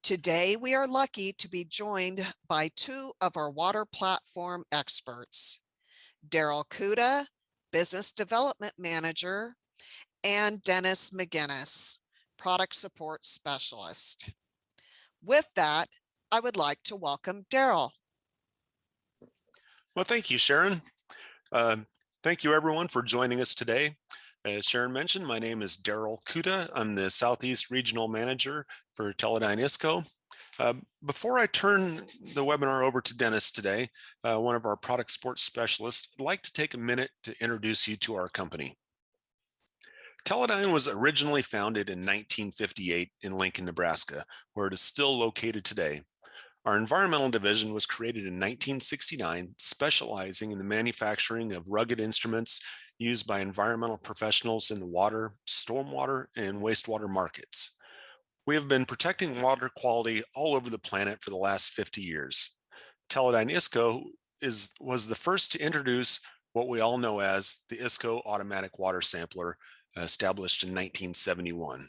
Today, we are lucky to be joined by two of our water platform experts, Daryl Kuda, Business Development Manager, and Dennis McGinnis, Product Support Specialist. With that, I would like to welcome Daryl. Well, thank you, Sharon. Thank you, everyone, for joining us today. As Sharon mentioned, my name is Daryl Kuda. I'm the Southeast Regional Manager for Teledyne ISCO. Before I turn the webinar over to Dennis today, one of our product support specialists, I'd like to take a minute to introduce you to our company. Teledyne was originally founded in 1958 in Lincoln, Nebraska, where it is still located today. Our environmental division was created in 1969, specializing in the manufacturing of rugged instruments used by environmental professionals in the water, stormwater, and wastewater markets. We have been protecting water quality all over the planet for the last 50 years. Teledyne ISCO was the first to introduce what we all know as the ISCO automatic water sampler, established in 1971.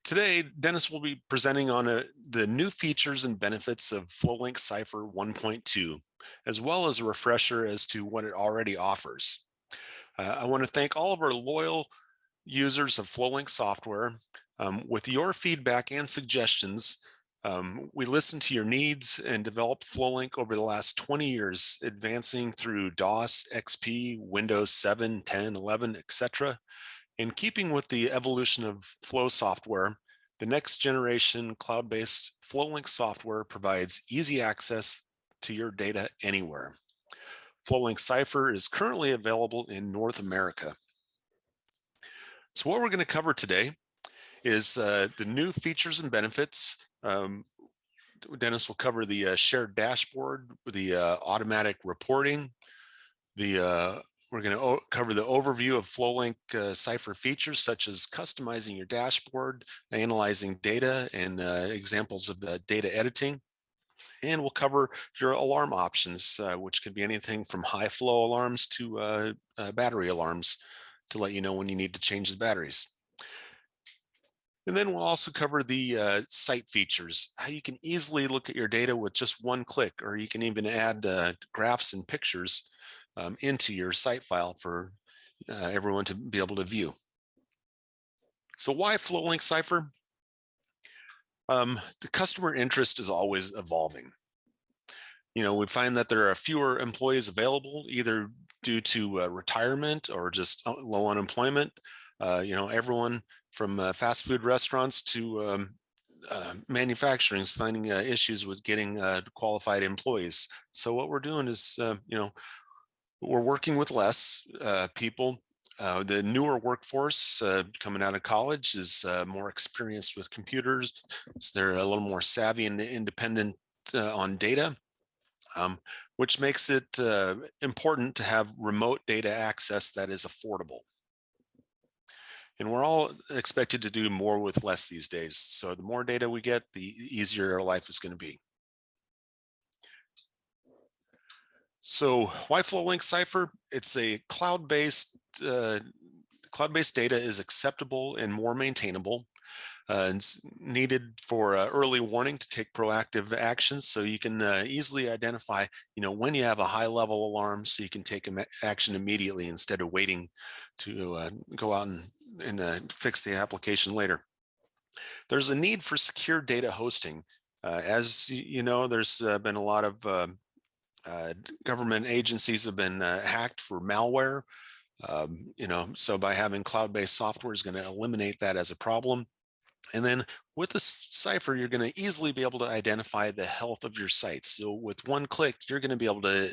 Today, Dennis will be presenting on the new features and benefits of Flowlink Cipher 1.2, as well as a refresher as to what it already offers. I want to thank all of our loyal users of Flowlink software. With your feedback and suggestions, we listened to your needs and developed Flowlink over the last 20 years, advancing through DOS, XP, Windows 7, 10, 11, etc. In keeping with the evolution of Flow software, the next generation cloud-based Flowlink software provides easy access to your data anywhere. Flowlink Cipher is currently available in North America. So what we're going to cover today is the new features and benefits. Dennis will cover the shared dashboard, the automatic reporting, we're going to cover the overview of Flowlink Cipher features, such as customizing your dashboard, analyzing data, and examples of data editing. And we'll cover your alarm options, which could be anything from high flow alarms to battery alarms to let you know when you need to change the batteries. And then we'll also cover the site features, how you can easily look at your data with just one click, or you can even add graphs and pictures into your site file for everyone to be able to view. So why Flowlink Cipher? The customer interest is always evolving. You know, we find that there are fewer employees available, either due to retirement or just low unemployment. You know, everyone from fast food restaurants to manufacturing is finding issues with getting qualified employees. So what we're doing is, you know, we're working with less people. The newer workforce coming out of college is more experienced with computers. So they're a little more savvy and independent on data, which makes it important to have remote data access that is affordable. And we're all expected to do more with less these days. So the more data we get, the easier our life is going to be. So why Flowlink Cipher? It's a cloud-based data is acceptable and more maintainable. It's needed for early warning to take proactive actions, so you can easily identify, you know, when you have a high-level alarm, so you can take action immediately instead of waiting to go out and fix the application later. There's a need for secure data hosting. As you know, there's been a lot of government agencies have been hacked for malware. You know, so by having cloud-based software is going to eliminate that as a problem. And then with the Cipher, you're going to easily be able to identify the health of your sites. So with one click, you're going to be able to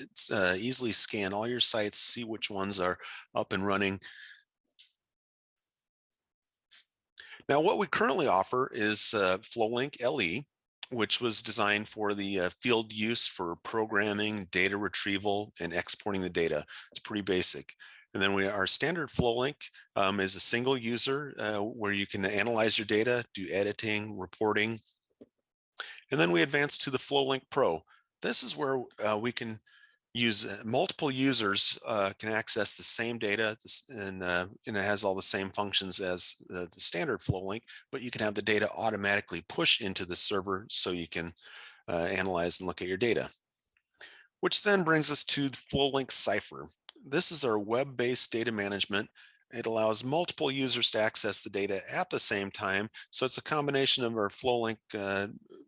easily scan all your sites, see which ones are up and running. Now, what we currently offer is Flowlink LE, which was designed for the field use for programming, data retrieval, and exporting the data. It's pretty basic. And then our standard Flowlink is a single user where you can analyze your data, do editing, reporting. And then we advance to the Flowlink Pro. This is where we can multiple users can access the same data, and it has all the same functions as the standard Flowlink, but you can have the data automatically push into the server so you can analyze and look at your data. Which then brings us to the Flowlink Cipher. This is our web-based data management. It allows multiple users to access the data at the same time. So it's a combination of our Flowlink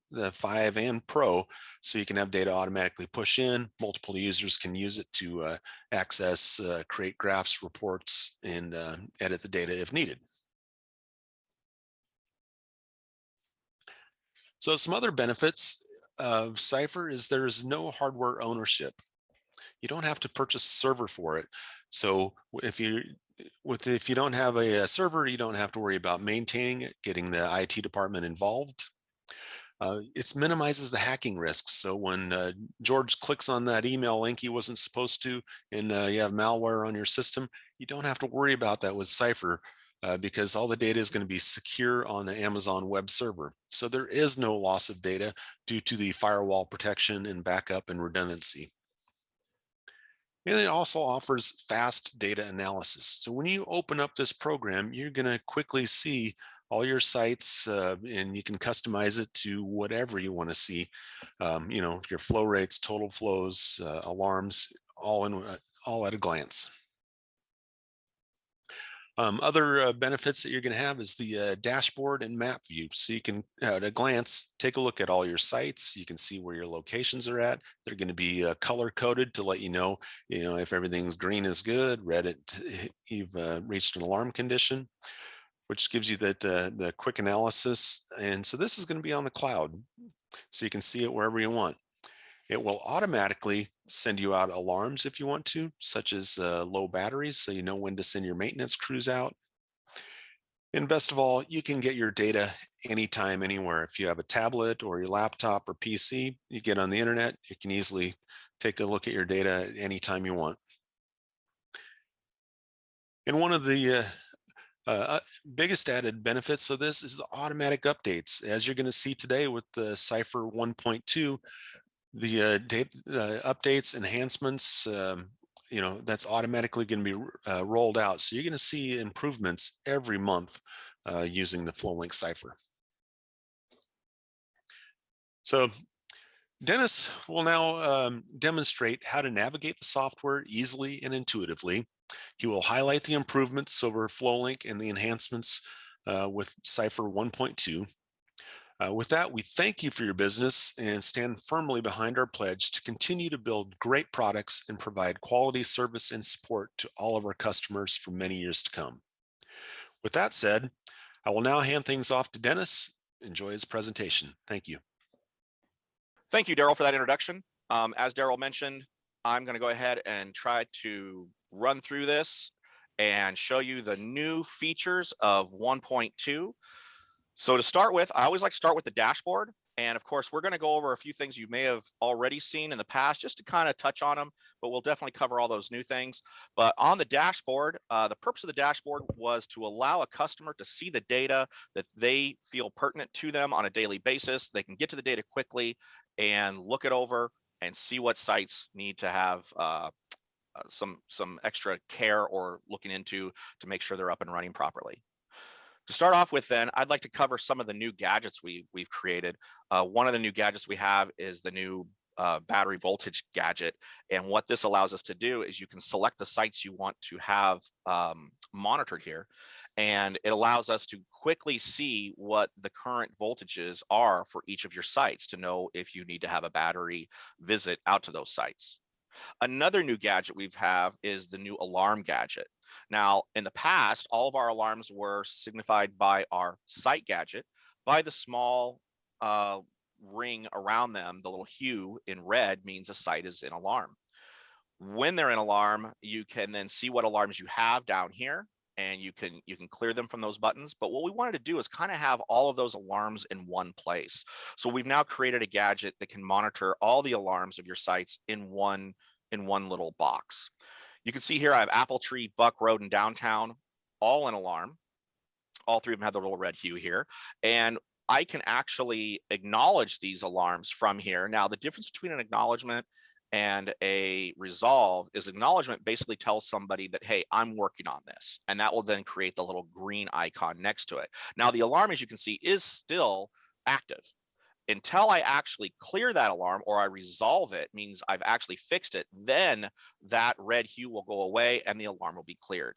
the 5 and Pro, so you can have data automatically push in. Multiple users can use it to access, create graphs, reports, and edit the data if needed. So some other benefits of Cipher is there is no hardware ownership. You don't have to purchase a server for it. So if you don't have a server, you don't have to worry about maintaining it, getting the IT department involved. It minimizes the hacking risks. So when George clicks on that email link he wasn't supposed to, and you have malware on your system, you don't have to worry about that with Cipher because all the data is going to be secure on the Amazon web server. So there is no loss of data due to the firewall protection and backup and redundancy. And it also offers fast data analysis. So when you open up this program, you're going to quickly see all your sites and you can customize it to whatever you want to see. Your flow rates, total flows, alarms, all at a glance. Other benefits that you're going to have is the dashboard and map view. So you can, at a glance, take a look at all your sites. You can see where your locations are at. They're going to be color coded to let you know if everything's green is good, red you've reached an alarm condition, which gives you the quick analysis. And so this is going to be on the cloud, so you can see it wherever you want. It will automatically send you out alarms if you want to, such as low batteries, so you know when to send your maintenance crews out. And best of all, you can get your data anytime, anywhere. If you have a tablet or your laptop or PC, you get on the internet, you can easily take a look at your data anytime you want. And one of the biggest added benefits of this is the automatic updates. As you're going to see today with the Cipher 1.2, the data updates, enhancements, that's automatically going to be rolled out. So you're going to see improvements every month using the Flowlink Cipher. So Dennis will now demonstrate how to navigate the software easily and intuitively. He will highlight the improvements over Flowlink and the enhancements with Cipher 1.2. With that, we thank you for your business and stand firmly behind our pledge to continue to build great products and provide quality service and support to all of our customers for many years to come. With that said, I will now hand things off to Dennis. Enjoy his presentation. Thank you. Thank you, Daryl, for that introduction. As Daryl mentioned, I'm going to go ahead and try to run through this and show you the new features of 1.2. So to start with, I always like to start with the dashboard. And of course, we're going to go over a few things you may have already seen in the past, just to kind of touch on them, but we'll definitely cover all those new things. But on the dashboard, the purpose of the dashboard was to allow a customer to see the data that they feel pertinent to them on a daily basis. They can get to the data quickly and look it over and see what sites need to have some extra care or looking into to make sure they're up and running properly. To start off with, then, I'd like to cover some of the new gadgets we've created. One of the new gadgets we have is the new battery voltage gadget. And what this allows us to do is you can select the sites you want to have monitored here. And it allows us to quickly see what the current voltages are for each of your sites to know if you need to have a battery visit out to those sites. Another new gadget we have is the new alarm gadget. Now, in the past, all of our alarms were signified by our site gadget, by the small ring around them. The little hue in red means a site is in alarm. When they're in alarm, you can then see what alarms you have down here, and you can clear them from those buttons. But what we wanted to do is kind of have all of those alarms in one place. So we've now created a gadget that can monitor all the alarms of your sites in one little box. You can see here I have Apple Tree, Buck Road, and Downtown, all in alarm. All three of them have the little red hue here. And I can actually acknowledge these alarms from here. Now, the difference between an acknowledgement and a resolve is acknowledgement basically tells somebody that, hey, I'm working on this. And that will then create the little green icon next to it. Now, the alarm, as you can see, is still active. Until I actually clear that alarm or I resolve it, means I've actually fixed it, then that red hue will go away and the alarm will be cleared.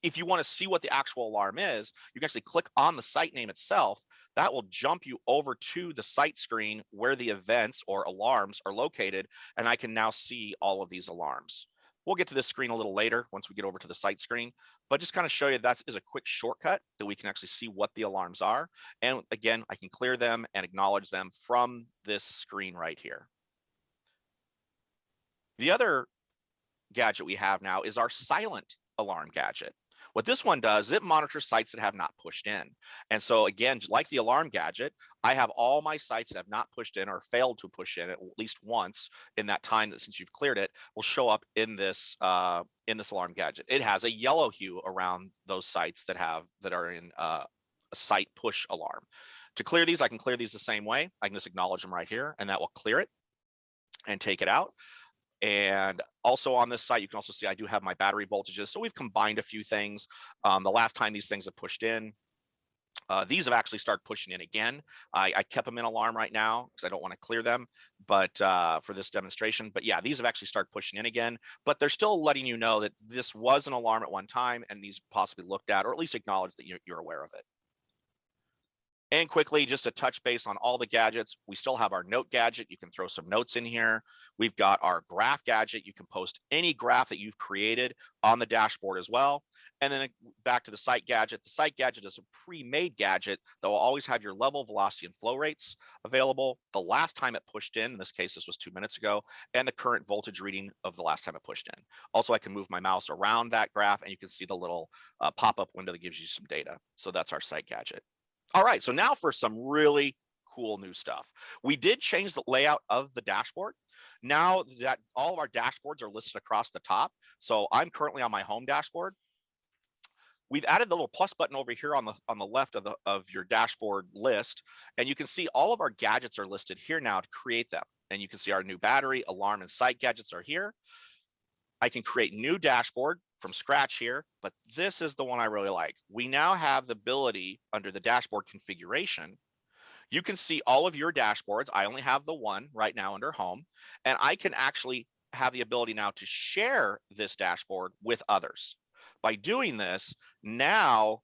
If you want to see what the actual alarm is, you can actually click on the site name itself. That will jump you over to the site screen where the events or alarms are located, and I can now see all of these alarms. We'll get to this screen a little later once we get over to the site screen, but just kind of show you that is a quick shortcut that we can actually see what the alarms are. And again, I can clear them and acknowledge them from this screen right here. The other gadget we have now is our silent alarm gadget. What this one does, it monitors sites that have not pushed in. And so again, like the alarm gadget, I have all my sites that have not pushed in or failed to push in at least once in that time that since you've cleared it will show up in this alarm gadget. It has a yellow hue around those sites that are in a site push alarm. To clear these, I can clear these the same way. I can just acknowledge them right here and that will clear it and take it out. And also on this site, you can also see I do have my battery voltages. So we've combined a few things. The last time these things have pushed in, these have actually started pushing in again. I kept them in alarm right now because I don't want to clear them, but for this demonstration. But yeah, these have actually started pushing in again, but they're still letting you know that this was an alarm at one time and these possibly looked at, or at least acknowledge that you're aware of it. And quickly, just to touch base on all the gadgets, we still have our note gadget. You can throw some notes in here. We've got our graph gadget. You can post any graph that you've created on the dashboard as well. And then back to the site gadget. The site gadget is a pre-made gadget that will always have your level, velocity, and flow rates available. The last time it pushed in this case, this was 2 minutes ago, and the current voltage reading of the last time it pushed in. Also, I can move my mouse around that graph and you can see the little pop-up window that gives you some data. So that's our site gadget. All right, so now for some really cool new stuff. We did change the layout of the dashboard. Now that all of our dashboards are listed across the top. So I'm currently on my home dashboard. We've added the little plus button over here on the left of your dashboard list, and you can see all of our gadgets are listed here now to create them. And you can see our new battery, alarm, and site gadgets are here. I can create new dashboard from scratch here, but this is the one I really like. We now have the ability under the dashboard configuration. You can see all of your dashboards. I only have the one right now under home, and I can actually have the ability now to share this dashboard with others. By doing this, now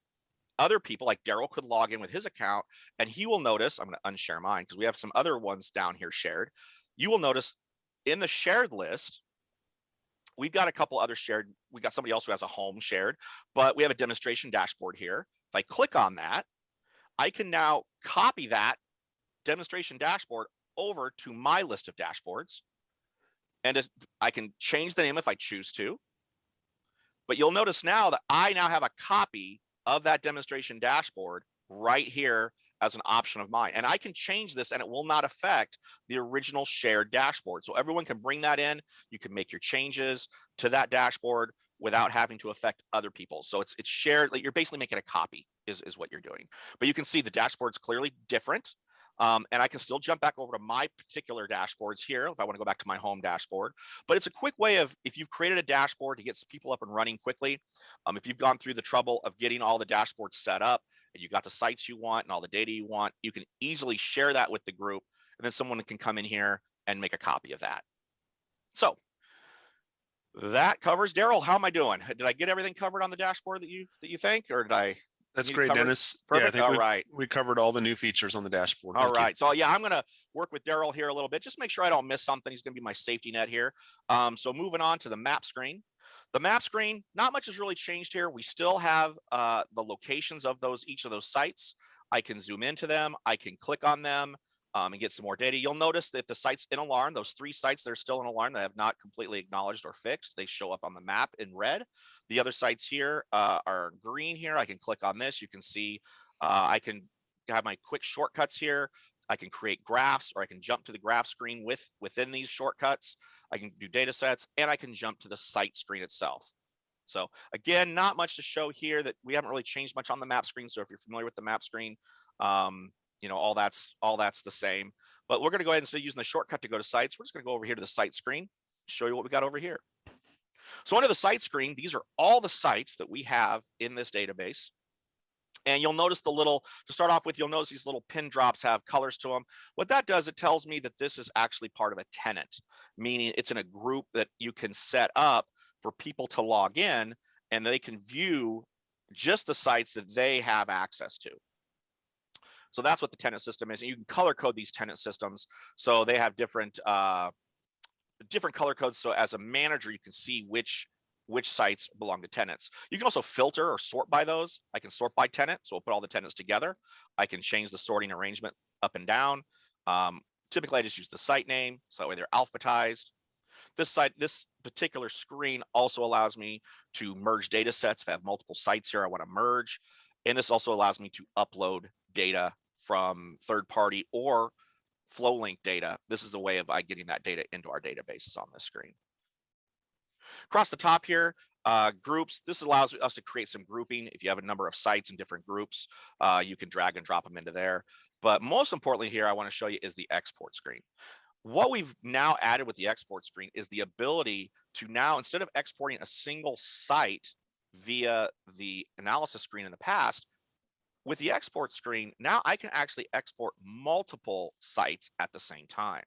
other people like Daryl could log in with his account and he will notice, I'm going to unshare mine because we have some other ones down here shared. You will notice in the shared list, we've got a couple other shared, we got somebody else who has a home shared, but we have a demonstration dashboard here. If I click on that, I can now copy that demonstration dashboard over to my list of dashboards. And I can change the name if I choose to. But you'll notice now that I now have a copy of that demonstration dashboard right here as an option of mine. And I can change this and it will not affect the original shared dashboard. So everyone can bring that in. You can make your changes to that dashboard without having to affect other people. So it's shared, like you're basically making a copy is what you're doing. But you can see the dashboard's clearly different. And I can still jump back over to my particular dashboards here if I want to go back to my home dashboard. But it's a quick way of, if you've created a dashboard to get people up and running quickly, if you've gone through the trouble of getting all the dashboards set up and you got the sites you want and all the data you want, you can easily share that with the group, and then someone can come in here and make a copy of that. So that covers. Daryl, how am I doing? Did I get everything covered on the dashboard that you think, or did I? That's great, Dennis. Perfect. Yeah, I think we covered all the new features on the dashboard. All right. So yeah, I'm going to work with Daryl here a little bit. Just make sure I don't miss something. He's going to be my safety net here. So moving on to the map screen. The map screen, not much has really changed here. We still have the locations of each of those sites. I can zoom into them. I can click on them and get some more data. You'll notice that the sites in alarm, those 3 sites that are still in alarm that have not completely acknowledged or fixed, they show up on the map in red. The other sites here are green here. I can click on this. You can see I can have my quick shortcuts here. I can create graphs, or I can jump to the graph screen within these shortcuts. I can do data sets, and I can jump to the site screen itself. So again, not much to show here. That we haven't really changed much on the map screen. So if you're familiar with the map screen, all that's the same. But we're going to go ahead and instead using the shortcut to go to sites, we're just going to go over here to the site screen, show you what we got over here. So under the site screen, these are all the sites that we have in this database. And you'll notice to start off with, you'll notice these little pin drops have colors to them. What that does, it tells me that this is actually part of a tenant, meaning it's in a group that you can set up for people to log in and they can view just the sites that they have access to. So that's what the tenant system is. And you can color code these tenant systems. So they have different color codes. So as a manager, you can see which sites belong to tenants. You can also filter or sort by those. I can sort by tenant, so we'll put all the tenants together. I can change the sorting arrangement up and down. Typically, I just use the site name, so that way they're alphabetized. This particular screen also allows me to merge data sets. If I have multiple sites here I want to merge, and this also allows me to upload data from third-party or Flowlink data. This is the way of getting that data into our databases on this screen. Across the top here, groups, this allows us to create some grouping. If you have a number of sites in different groups, you can drag and drop them into there. But most importantly here, I want to show you is the export screen. What we've now added with the export screen is the ability to now, instead of exporting a single site via the analysis screen in the past, with the export screen, now I can actually export multiple sites at the same time.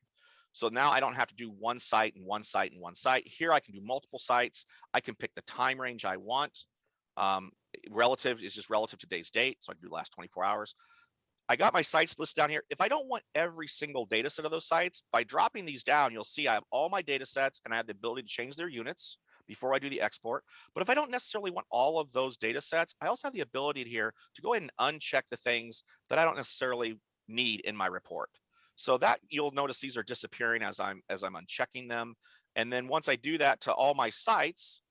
So now I don't have to do one site and one site and one site. Here I can do multiple sites. I can pick the time range I want. Relative is just relative to today's date. So I can do the last 24 hours. I got my sites listed down here. If I don't want every single data set of those sites, by dropping these down, you'll see I have all my data sets and I have the ability to change their units before I do the export. But if I don't necessarily want all of those data sets, I also have the ability here to go ahead and uncheck the things that I don't necessarily need in my report. So that you'll notice these are disappearing as I'm unchecking them. And then once I do that to all my sites,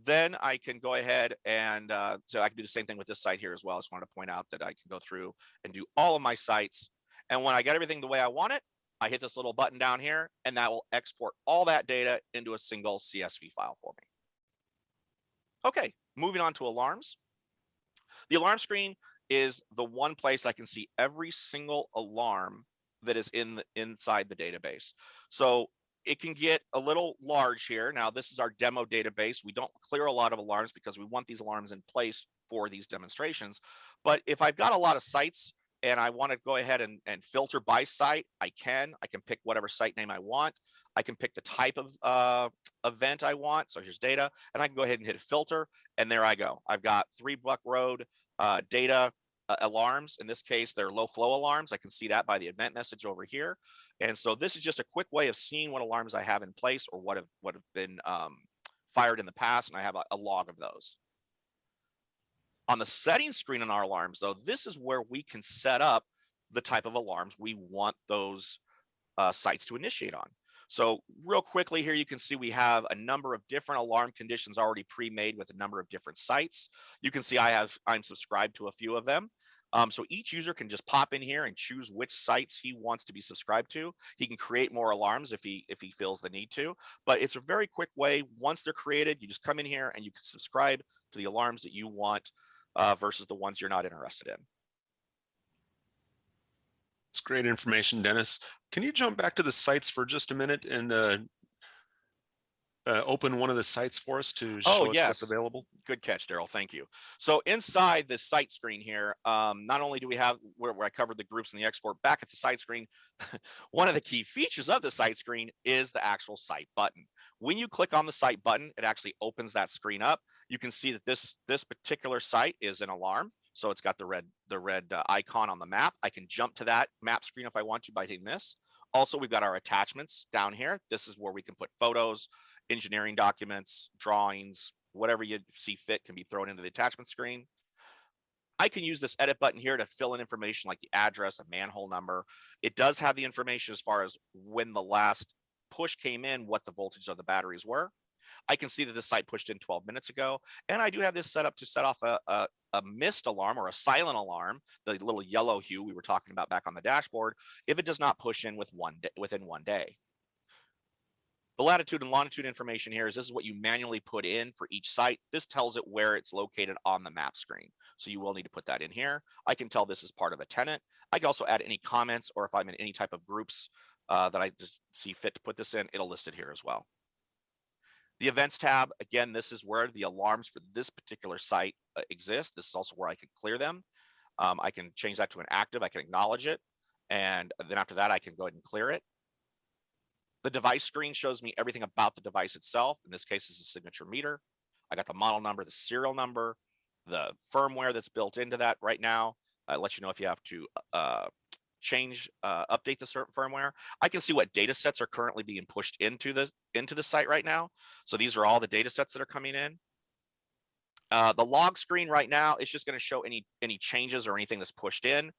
then I can go ahead and so I can do the same thing with this site here as well. I just wanted to point out that I can go through and do all of my sites. And when I got everything the way I want it, I hit this little button down here and that will export all that data into a single CSV file for me. Okay, moving on to alarms. The alarm screen is the one place I can see every single alarm that is inside the database. So it can get a little large here. Now, this is our demo database. We don't clear a lot of alarms because we want these alarms in place for these demonstrations. But if I've got a lot of sites and I want to go ahead and filter by site, I can pick whatever site name I want. I can pick the type of event I want. So here's data, and I can go ahead and hit filter, and there I go. I've got 3 Buck Road data alarms. In this case, they're low flow alarms. I can see that by the event message over here. And so this is just a quick way of seeing what alarms I have in place or what have been fired in the past, and I have a log of those. On the settings screen on our alarms, though, this is where we can set up the type of alarms we want those sites to initiate on. So real quickly here, you can see we have a number of different alarm conditions already pre-made with a number of different sites. You can see I'm subscribed to a few of them. So each user can just pop in here and choose which sites he wants to be subscribed to. He can create more alarms if he feels the need to, but it's a very quick way. Once they're created, you just come in here and you can subscribe to the alarms that you want versus the ones you're not interested in. It's great information, Dennis. Can you jump back to the sites for just a minute and open one of the sites for us to show us what's available? Good catch, Daryl. Thank you. So inside the site screen here, not only do we have where I covered the groups and the export, back at the site screen, one of the key features of the site screen is the actual site button. When you click on the site button, it actually opens that screen up. You can see that this particular site is an alarm. So it's got the red icon on the map. I can jump to that map screen if I want to by hitting this. Also, we've got our attachments down here. This is where we can put photos, engineering documents, drawings, whatever you see fit can be thrown into the attachment screen. I can use this edit button here to fill in information like the address, a manhole number. It does have the information as far as when the last push came in, what the voltage of the batteries were. I can see that this site pushed in 12 minutes ago, and I do have this set up to set off a missed alarm or a silent alarm, the little yellow hue we were talking about back on the dashboard, if it does not push in within 1 day. The latitude and longitude information here is this is what you manually put in for each site. This tells it where it's located on the map screen. So you will need to put that in here. I can tell this is part of a tenant. I can also add any comments, or if I'm in any type of groups that I just see fit to put this in, it'll list it here as well. The events tab, again, this is where the alarms for this particular site exist. This is also where I can clear them. I can change that to an active. I can acknowledge it. And then after that, I can go ahead and clear it. The device screen shows me everything about the device itself. In this case, it's a signature meter. I got the model number, the serial number, the firmware that's built into that right now. It lets you know if you have to update the certain firmware. I can see what data sets are currently being pushed into the site right now. So these are all the data sets that are coming in. The log screen right now, it's just going to show any changes or anything that's pushed in.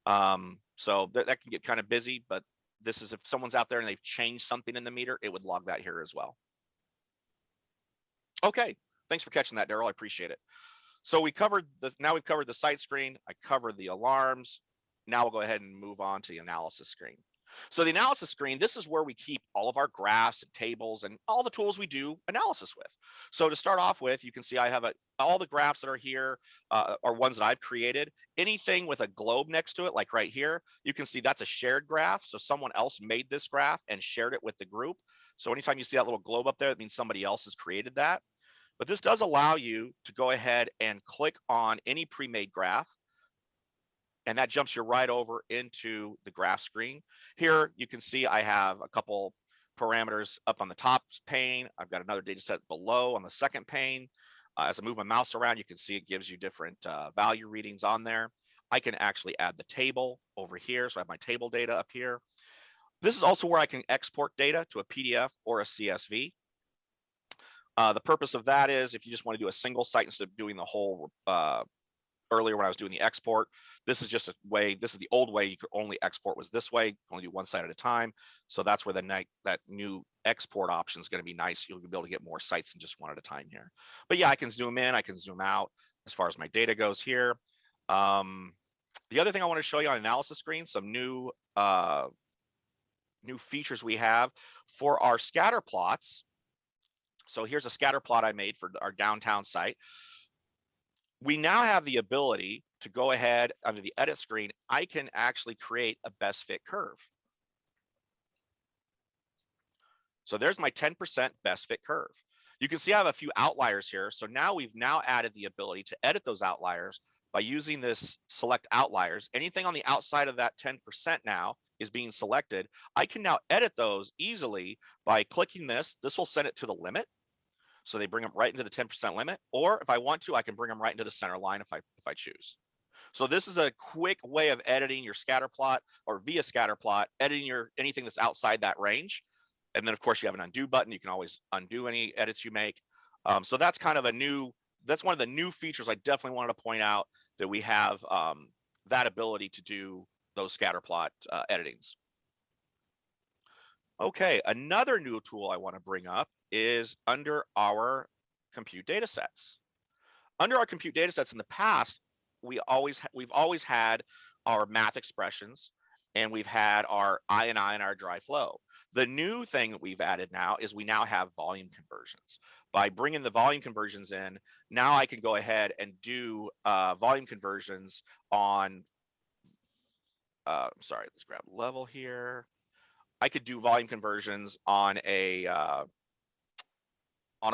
So that can get kind of busy, but this is if someone's out there and they've changed something in the meter, it would log that here as well. Okay, thanks for catching that, Daryl. I appreciate it. So now we've covered the site screen. I covered the alarms. Now we'll go ahead and move on to the analysis screen. So the analysis screen, this is where we keep all of our graphs and tables and all the tools we do analysis with. So to start off with, you can see I have all the graphs that are here are ones that I've created. Anything with a globe next to it, like right here, you can see that's a shared graph. So someone else made this graph and shared it with the group. So anytime you see that little globe up there, that means somebody else has created that. But this does allow you to go ahead and click on any pre-made graph, and that jumps you right over into the graph screen. Here you can see I have a couple parameters up on the top pane. I've got another data set below on the second pane. As I move my mouse around, you can see it gives you different value readings on there. I can actually add the table over here. So I have my table data up here. This is also where I can export data to a PDF or a CSV. The purpose of that is if you just want to do a single site instead of doing the whole earlier when I was doing the export, this is just a way, this is the old way you could only export was this way, only do one site at a time. So that's where that new export option is going to be nice. You'll be able to get more sites than just one at a time here. But yeah, I can zoom in, I can zoom out as far as my data goes here. The other thing I want to show you on analysis screen, some new features we have for our scatter plots. So here's a scatter plot I made for our downtown site. We now have the ability to go ahead under the edit screen. I can actually create a best fit curve. So there's my 10% best fit curve. You can see I have a few outliers here. So now we've added the ability to edit those outliers by using this select outliers. Anything on the outside of that 10% now is being selected. I can now edit those easily by clicking this. This will send it to the limit. So they bring them right into the 10% limit, or if I want to, I can bring them right into the center line if I choose. So this is a quick way of editing your scatter plot, or via scatter plot, editing anything that's outside that range. And then of course you have an undo button. You can always undo any edits you make. So that's kind of that's one of the new features I definitely wanted to point out, that we have that ability to do those scatter plot editings. Okay, another new tool I want to bring up is under our compute data sets. Under our compute data sets in the past, we've always had our math expressions, and we've had our INI and our dry flow. The new thing that we've added now is we now have volume conversions. By bringing the volume conversions in, now I can go ahead and do volume conversions on, sorry, let's grab level here. I could do volume conversions on a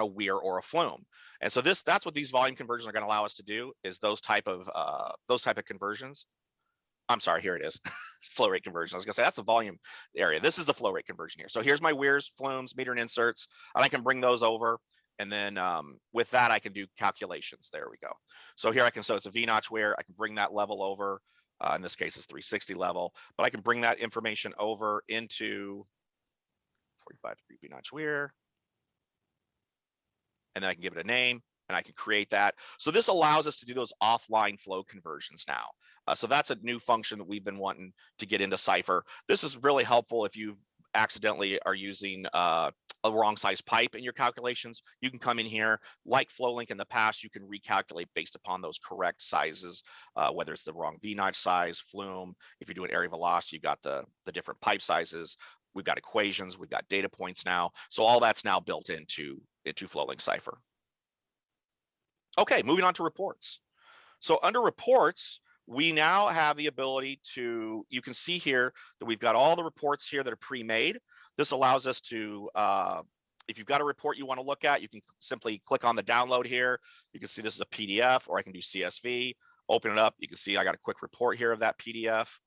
weir or a flume. And so that's what these volume conversions are going to allow us to do, is those type of conversions. I'm sorry, here it is. Flow rate conversion. I was gonna say that's the volume area. This is the flow rate conversion here. So here's my weirs, flumes, meter and inserts, and I can bring those over. And then with that, I can do calculations. There we go. So here so it's a V-notch weir. I can bring that level over. In this case, it's 360 level, but I can bring that information over into 45-degree V-notch weir. And then I can give it a name, and I can create that. So this allows us to do those offline flow conversions now. So that's a new function that we've been wanting to get into Cipher. This is really helpful if you accidentally are using a wrong size pipe in your calculations. You can come in here, like Flowlink in the past, you can recalculate based upon those correct sizes, whether it's the wrong V-notch size, flume. If you're doing area velocity, you've got the different pipe sizes. we've got equations, we've got data points now. So all that's now built into Flowlink Cipher. Okay, moving on to reports. So under reports, we now have the ability to, you can see here that we've got all the reports here that are pre-made. This allows us to, if you've got a report you want to look at, you can simply click on the download here. You can see this is a PDF, or I can do CSV, open it up. You can see I got a quick report here of that PDF.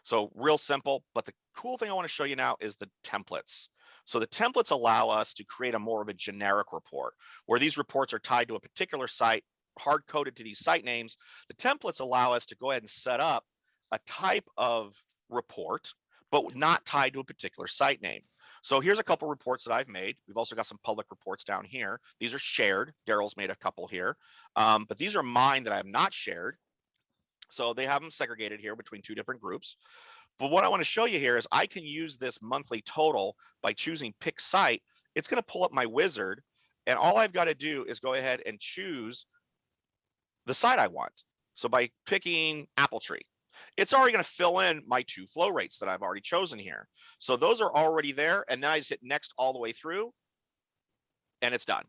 So real simple, but the cool thing I want to show you now is the templates. So the templates allow us to create a more of a generic report where these reports are tied to a particular site, hard coded to these site names. The templates allow us to go ahead and set up a type of report, but not tied to a particular site name. So here's a couple reports that I've made. We've also got some public reports down here. These are shared. Daryl's made a couple here, but these are mine that I have not shared. So they have them segregated here between two different groups. But what I want to show you here is I can use this monthly total by choosing pick site. It's going to pull up my wizard, and all I've got to do is go ahead and choose the site I want. So by picking apple tree, it's already going to fill in my two flow rates that I've already chosen here. So those are already there, and then I just hit next all the way through, and it's done.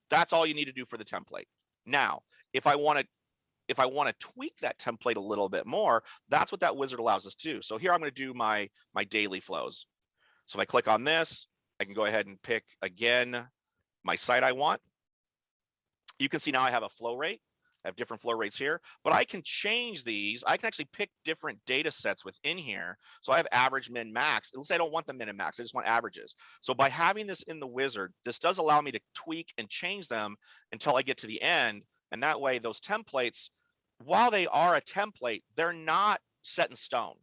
That's all you need to do for the template. Now, if I want to tweak that template a little bit more, that's what that wizard allows us to do. So here I'm going to do my daily flows. So if I click on this, I can go ahead and pick again my site I want. You can see now I have a flow rate. I have different flow rates here, but I can change these. I can actually pick different data sets within here. So I have average, min, max. Let's say I don't want the min and max. I just want averages. So by having this in the wizard, this does allow me to tweak and change them until I get to the end. And that way those templates, while they are a template, they're not set in stone.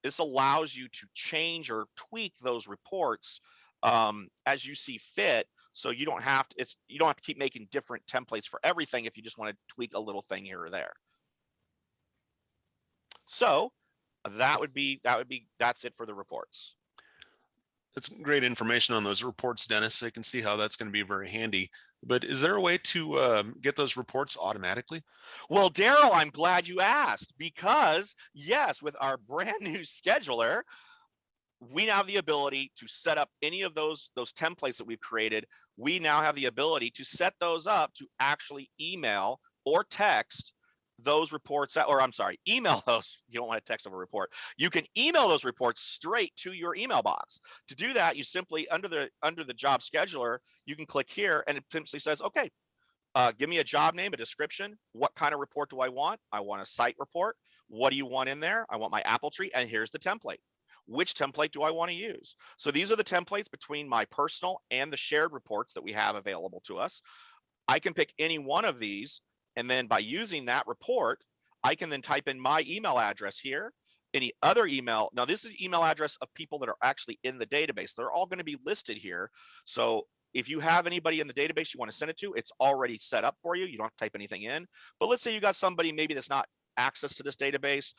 This allows you to change or tweak those reports as you see fit. So you don't have to, you don't have to keep making different templates for everything if you just want to tweak a little thing here or there. So that's it for the reports. That's great information on those reports, Dennis. I can see how that's going to be very handy. But is there a way to get those reports automatically? Well, Daryl, I'm glad you asked, because yes, with our brand new scheduler, we now have the ability to set up any of those templates that we've created. We now have the ability to set those up to actually email or text those reports, or I'm sorry, email those. You don't want to text over a report. You can email those reports straight to your email box. To do that, you simply, under the job scheduler, you can click here, and it simply says, okay, give me a job name, a description. What kind of report do I want? I want a site report. What do you want in there? I want my apple tree, and here's the template. Which template do I want to use? So these are the templates between my personal and the shared reports that we have available to us. I can pick any one of these, and then by using that report, I can then type in my email address here, any other email. Now this is email address of people that are actually in the database. They're all going to be listed here. So if you have anybody in the database you want to send it to, it's already set up for you. You don't have to type anything in. But let's say you got somebody maybe that's not access to this database.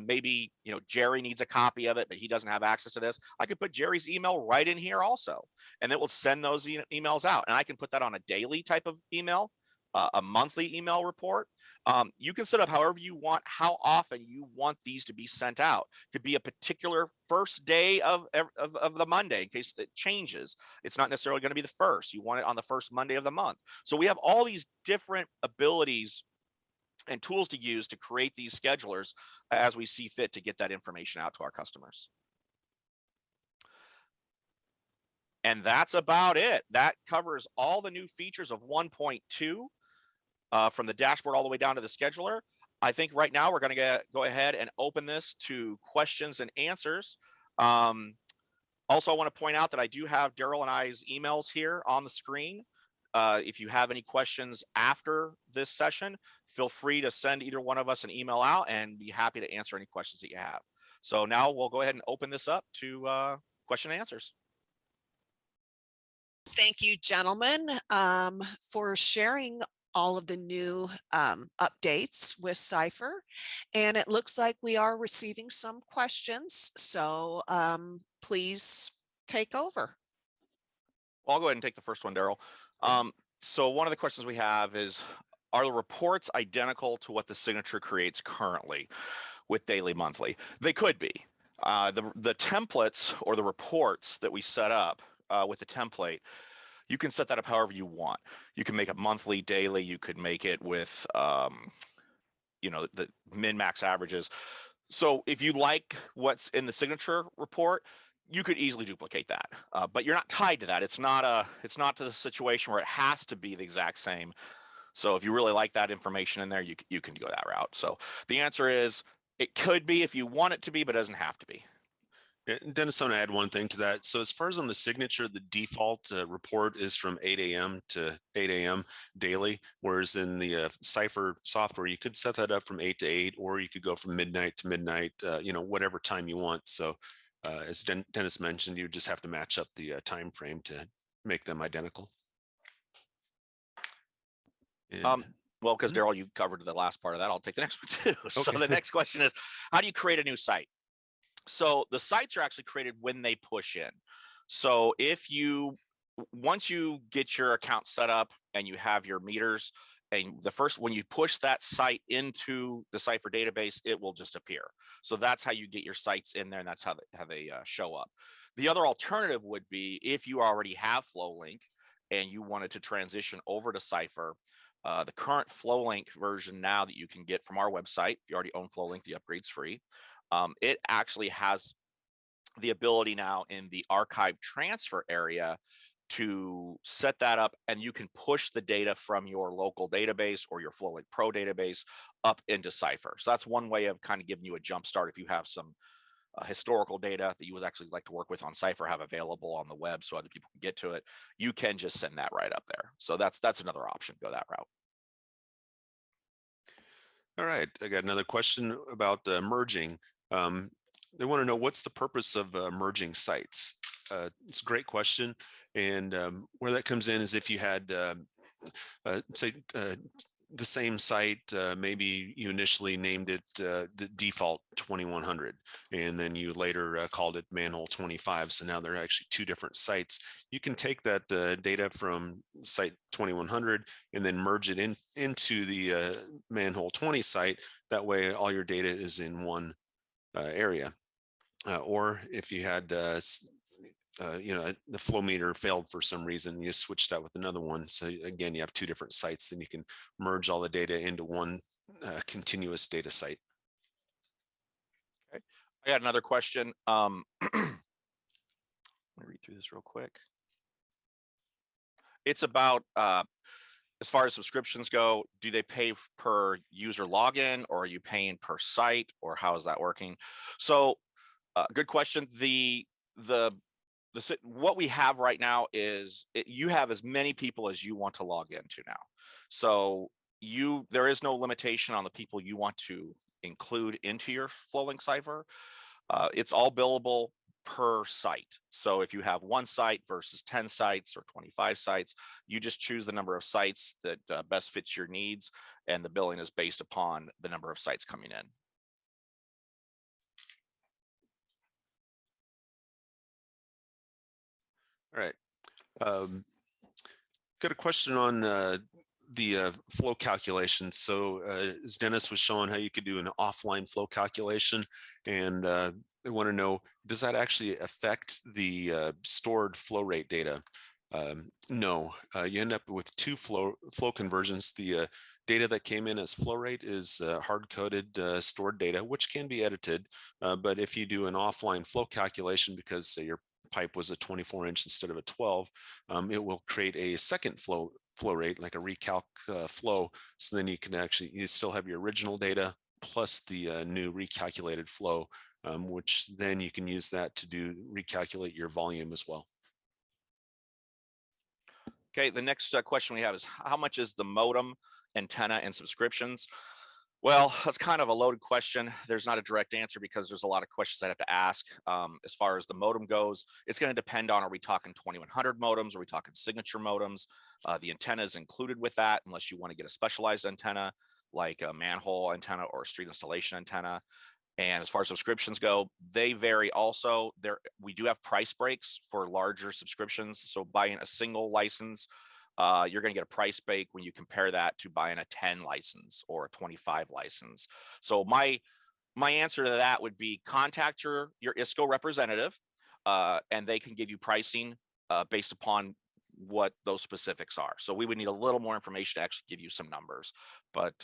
Maybe, Jerry needs a copy of it, but he doesn't have access to this. I could put Jerry's email right in here also, and it will send those emails out. And I can put that on a daily type of email, a monthly email report. You can set up however you want, how often you want these to be sent out. Could be a particular first day of the Monday in case it changes. It's not necessarily going to be the first. You want it on the first Monday of the month. So we have all these different abilities and tools to use to create these schedulers as we see fit to get that information out to our customers. And that's about it. That covers all the new features of 1.2 from the dashboard all the way down to the scheduler. I think right now we're going to go ahead and open this to questions and answers. Also, I want to point out that I do have Daryl and I's emails here on the screen. If you have any questions after this session, feel free to send either one of us an email out and be happy to answer any questions that you have. So now we'll go ahead and open this up to question and answers. Thank you, gentlemen, for sharing all of the new updates with Cipher. And it looks like we are receiving some questions. So please take over. Well, I'll go ahead and take the first one, Daryl. So one of the questions we have is, are the reports identical to what the signature creates currently with daily, monthly? They could be. The templates or the reports that we set up with the template, you can set that up however you want. You can make it monthly, daily. You could make it with, the min-max averages. So if you like what's in the signature report, you could easily duplicate that, but you're not tied to that. It's not to the situation where it has to be the exact same. So if you really like that information in there, you can go that route. So the answer is it could be if you want it to be, but it doesn't have to be. Yeah, Dennis, I want to add one thing to that. So as far as on the signature, the default report is from 8 a.m. to 8 a.m. daily, whereas in the Cipher software, you could set that up from 8 to 8, or you could go from midnight to midnight, whatever time you want. So as Dennis mentioned, you just have to match up the time frame to make them identical. Well, because Daryl, you covered the last part of that, I'll take the next one too. So the next question is, how do you create a new site? So the sites are actually created when they push in. So once you get your account set up and you have your meters, and when you push that site into the Cipher database, it will just appear. So that's how you get your sites in there, and that's how they show up. The other alternative would be if you already have Flowlink and you wanted to transition over to Cipher. The current Flowlink version now that you can get from our website, if you already own Flowlink, the upgrade's free. It actually has the ability now in the archive transfer area to set that up, and you can push the data from your local database or your Flowlink Pro database up into Cipher. So that's one way of kind of giving you a jump start if you have some historical data that you would actually like to work with on Cipher, have available on the web so other people can get to it. You can just send that right up there. So that's another option. Go that route. All right, I got another question about merging. They want to know, what's the purpose of merging sites? It's a great question, and where that comes in is if you had, say, the same site, maybe you initially named it the default 2100, and then you later called it manhole 25. So now there are actually two different sites. You can take that data from site 2100 and then merge it into the manhole 20 site. That way, all your data is in one area. Or if you had the flow meter failed for some reason, you switch that with another one. So again, you have two different sites, then you can merge all the data into one continuous data site. Okay, I got another question. Let me read through this real quick. It's about as far as subscriptions go, do they pay per user login, or are you paying per site, or how is that working? So good question. What we have right now is you have as many people as you want to log into now. So there is no limitation on the people you want to include into your Flowlink Cipher. It's all billable per site. So if you have one site versus 10 sites or 25 sites, you just choose the number of sites that best fits your needs, and the billing is based upon the number of sites coming in. All right. Got a question on the flow calculation. So as Dennis was showing how you could do an offline flow calculation, and they want to know, does that actually affect the stored flow rate data? No, you end up with two flow conversions. The data that came in as flow rate is hard-coded stored data, which can be edited. But if you do an offline flow calculation, because say your pipe was a 24-inch instead of a 12, it will create a second flow rate, like a recalc flow. So then you still have your original data plus the new recalculated flow, which then you can use that to recalculate your volume as well. Okay, the next question we have is, how much is the modem, antenna, and subscriptions? Well, that's kind of a loaded question. There's not a direct answer because there's a lot of questions I have to ask. As far as the modem goes, it's going to depend on, are we talking 2100 modems? Are we talking signature modems? The antenna is included with that, unless you want to get a specialized antenna, like a manhole antenna or a street installation antenna. And as far as subscriptions go, they vary also. We do have price breaks for larger subscriptions. So buying a single license, you're going to get a price break when you compare that to buying a 10 license or a 25 license. So my My answer to that would be contact your ISCO representative, and they can give you pricing based upon what those specifics are. So we would need a little more information to actually give you some numbers. But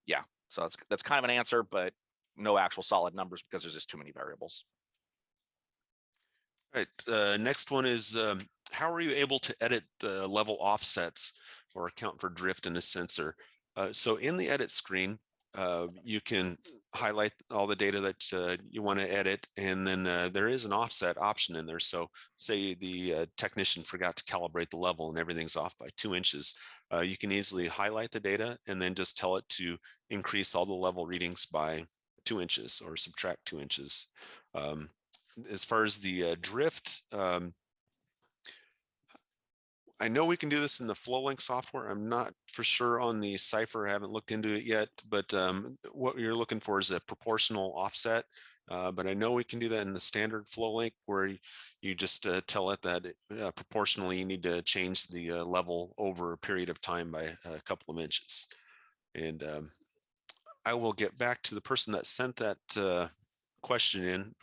yeah, so that's kind of an answer, but no actual solid numbers because there's just too many variables. All right, next one is how are you able to edit the level offsets or account for drift in a sensor? So in the edit screen, you can highlight all the data that you want to edit, and then there is an offset option in there. So say the technician forgot to calibrate the level and everything's off by 2 inches. You can easily highlight the data and then just tell it to increase all the level readings by 2 inches or subtract 2 inches. As far as the drift, I know we can do this in the Flowlink software. I'm not for sure on the Cipher. I haven't looked into it yet, but what you're looking for is a proportional offset. But I know we can do that in the standard Flowlink, where you just tell it that proportionally you need to change the level over a period of time by a couple of inches. And I will get back to the person that sent that question in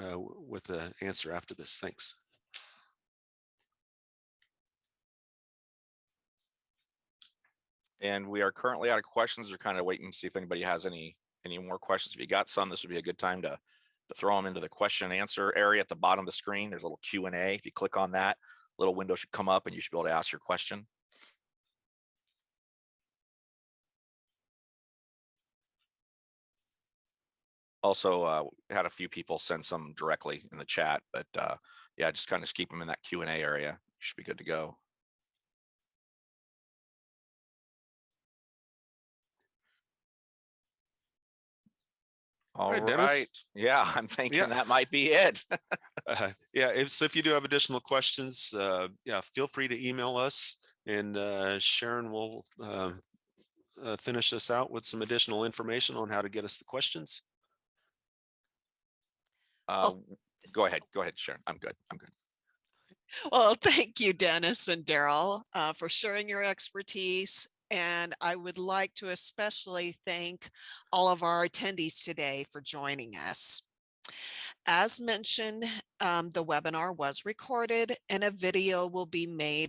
with the answer after this. Thanks. And we are currently out of questions. We're kind of waiting to see if anybody has any more questions. If you got some, this would be a good time to throw them into the question and answer area at the bottom of the screen. There's a little Q&A. If you click on that, little window should come up and you should be able to ask your question. Also, had a few people send some directly in the chat, but yeah, just kind of keep them in that Q&A area. You should be good to go. All right, Dennis. Yeah, I'm thinking that might be it. Yeah, if you do have additional questions, yeah, feel free to email us, and Sharon will finish this out with some additional information on how to get us the questions. Go ahead, Sharon. I'm good. Well, thank you, Dennis and Daryl, for sharing your expertise. And I would like to especially thank all of our attendees today for joining us. As mentioned, the webinar was recorded and a video will be made